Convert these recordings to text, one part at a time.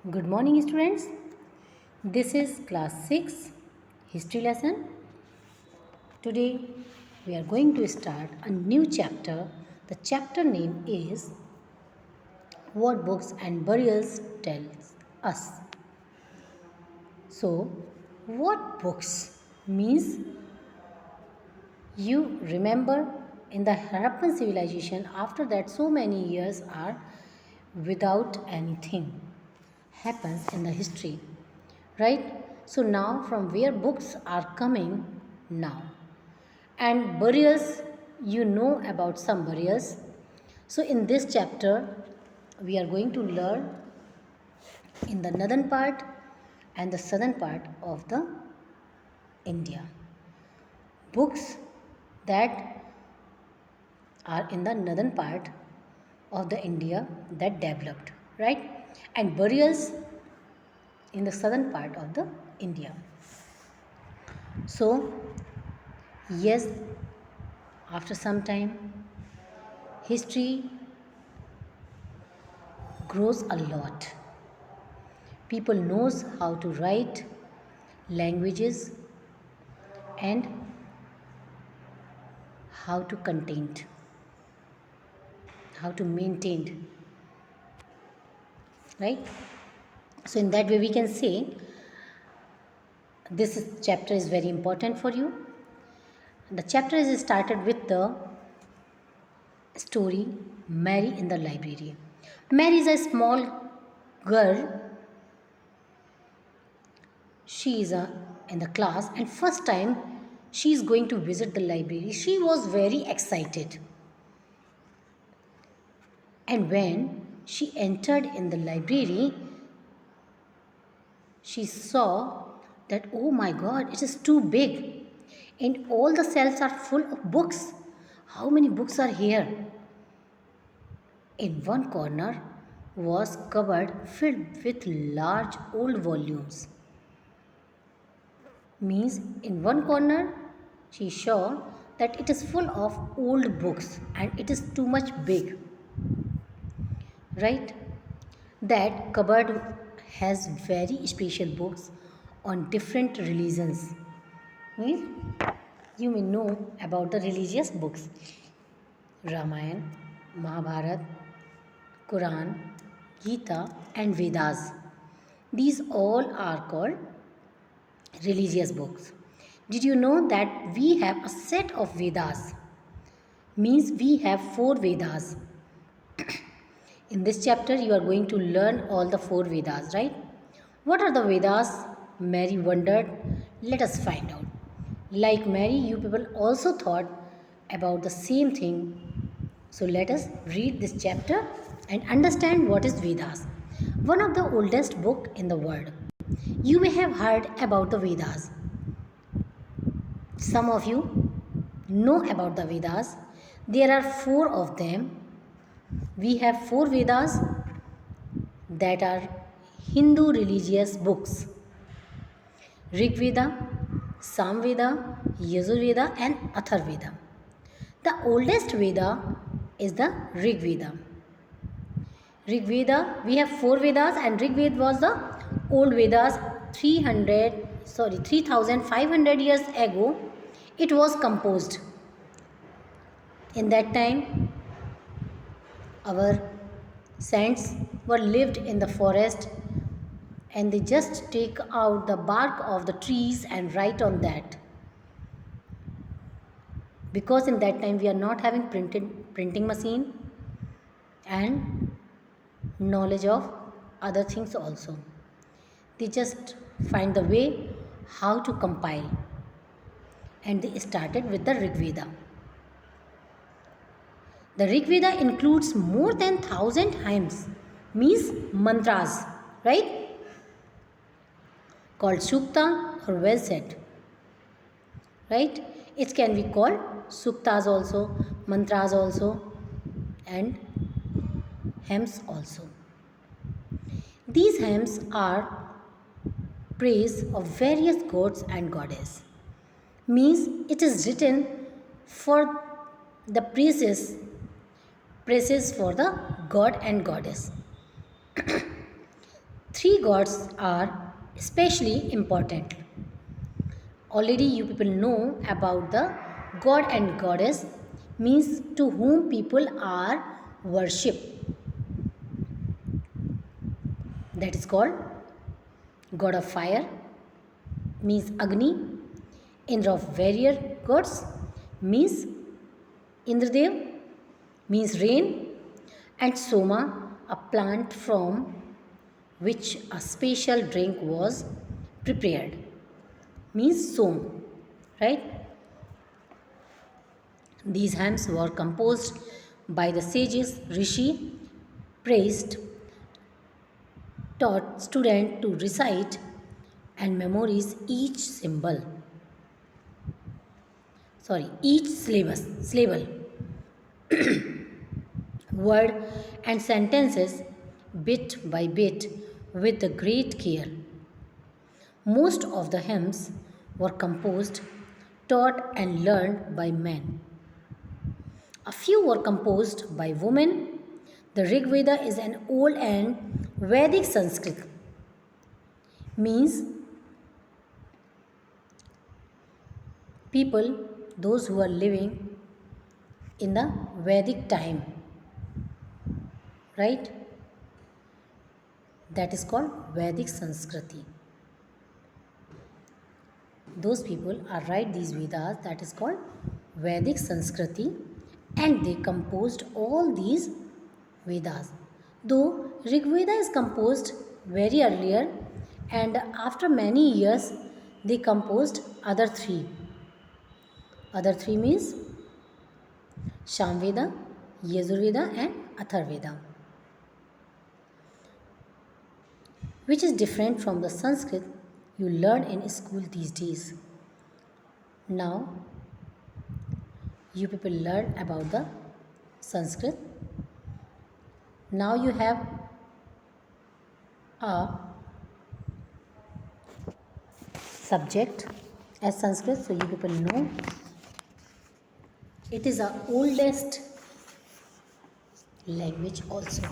Good morning, students. This is class 6 history lesson. Today we are going to start a new chapter. The chapter name is What Books and Burials Tells Us. So, what books means you remember in the Harappan civilization, after that so many years are without anything happens in the history, right? So now from where books are coming now, and burials, you know about some burials. So in this chapter we are going to learn in the northern part and the southern part of the India, books that are in the northern part of the India that developed, right? And burials in the southern part of the India. So yes, after some time history grows a lot. People knows how to write languages and how to contain, how to maintain, right? So in that way we can say chapter is very important for you. The chapter is started with the story Mary in the library. Mary is a small girl. She is in the class, and first time she is going to visit the library. She was very excited. And when she entered in the library, she saw that, oh my God, it is too big. And all the shelves are full of books. How many books are here? In one corner was cupboard filled with large old volumes. Means in one corner she saw that it is full of old books and it is too much big, right? That cupboard has very special books on different religions. Means you may know about the religious books: Ramayana, Mahabharata, Quran, Gita and Vedas. These all are called religious books. Did you know that we have a set of Vedas? Means we have 4 Vedas. In this chapter you are going to learn all the 4 Vedas, right? What are the Vedas? Mary wondered. Let us find out. Like Mary, you people also thought about the same thing. So let us read this chapter and understand what is Vedas. One of the oldest book in the world. You may have heard about the Vedas. Some of you know about the Vedas. There are 4 of them. We have 4 Vedas that are Hindu religious books: Rig Veda, Samveda, Yajurveda and Atharveda. The oldest Veda is the Rig Veda. Rig Veda, we have 4 Vedas, and Rig Veda was the old Vedas 3500 years ago. It was composed. In that time our saints were lived in the forest and they just take out the bark of the trees and write on that. Because in that time we are not having printing machine and knowledge of other things also. They just find the way how to compile, and they started with the Rig Veda. The Rig Veda includes more than 1000 hymns, means mantras, right? Called Sukta or well said, right? It can be called Suktas also, mantras also, and hymns also. These hymns are praise of various gods and goddess. Means it is written for the praises for the god and goddess. Three gods are especially important. Already you people know about the god and goddess, means to whom people are worship. That is called god of fire, means Agni. Indra of warrior gods, means Indradev, means rain. And Soma, a plant from which a special drink was prepared, means Som, right? These hymns were composed by the sages, Rishi, praised, taught student to recite and memorize each syllable, word and sentences bit by bit with the great care. Most of the hymns were composed, taught and learned by men. A few were composed by women. The Rig Veda is an old and Vedic Sanskrit, means people, those who are living in the Vedic time, right? That is called Vedic Sanskriti. Those people are write these Vedas, that is called Vedic Sanskriti, and they composed all these Vedas. Though Rig Veda is composed very earlier, and after many years they composed other three. Other three means Shamveda, Yajurveda and Atharveda, which is different from the Sanskrit you learn in school these days. Now, you people learn about the Sanskrit. Now you have a subject as Sanskrit, so you people know it is our oldest language also.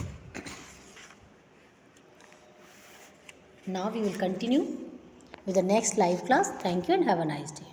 Now we will continue with the next live class. Thank you and have a nice day.